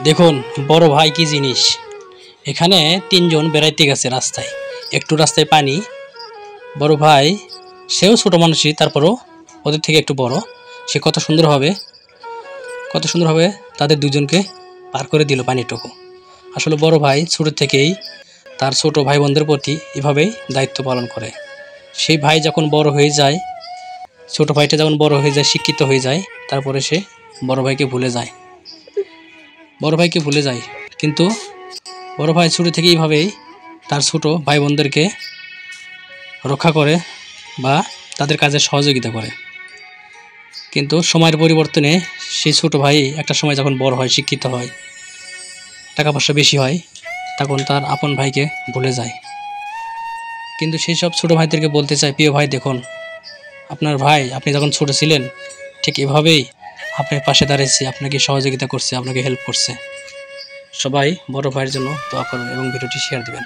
দেখুন বড় ভাই কি জিনিস। এখানে তিনজন বেড়াইতে গেছে রাস্তায়, একটু রাস্তায় পানি। বড় ভাই সেও ছোট মানুষই, তারপরও ওদের থেকে একটু বড়। সে কত সুন্দরভাবে তাদের দুজনকে পার করে দিল পানিটুকু। আসলে বড় ভাই ছোট থেকেই তার ছোট ভাই বোনদের প্রতি এভাবেই দায়িত্ব পালন করে। সেই ভাই যখন বড় হয়ে যায়, ছোট ভাইটা যখন বড় হয়ে যায়, শিক্ষিত হয়ে যায়, তারপরে সে বড় ভাইকে ভুলে যায়। কিন্তু বড় ভাই ছোট থেকে এইভাবেই তার ছোট ভাই বোনদেরকে রক্ষা করে বা তাদের কাজে সহযোগিতা করে। কিন্তু সময়ের পরিবর্তনে সেই ছোট ভাই একটা সময় যখন বড় হয়, শিক্ষিত হয়, টাকা পয়সা বেশি হয়, তখন তার আপন ভাইকে ভুলে যায়। কিন্তু সেই সব ছোটো ভাইদেরকে বলতে চায়, প্রিয় ভাই দেখুন, আপনার ভাই আপনি যখন ছোট ছিলেন ঠিক এভাবেই আপনার পাশে দাঁড়িয়েছে, আপনাকে সহযোগিতা করছে, আপনাকে হেল্প করছে। সবাই বড় ভাইয়ের জন্য দোয়া করুন এবং ভিডিওটি শেয়ার দিবেন।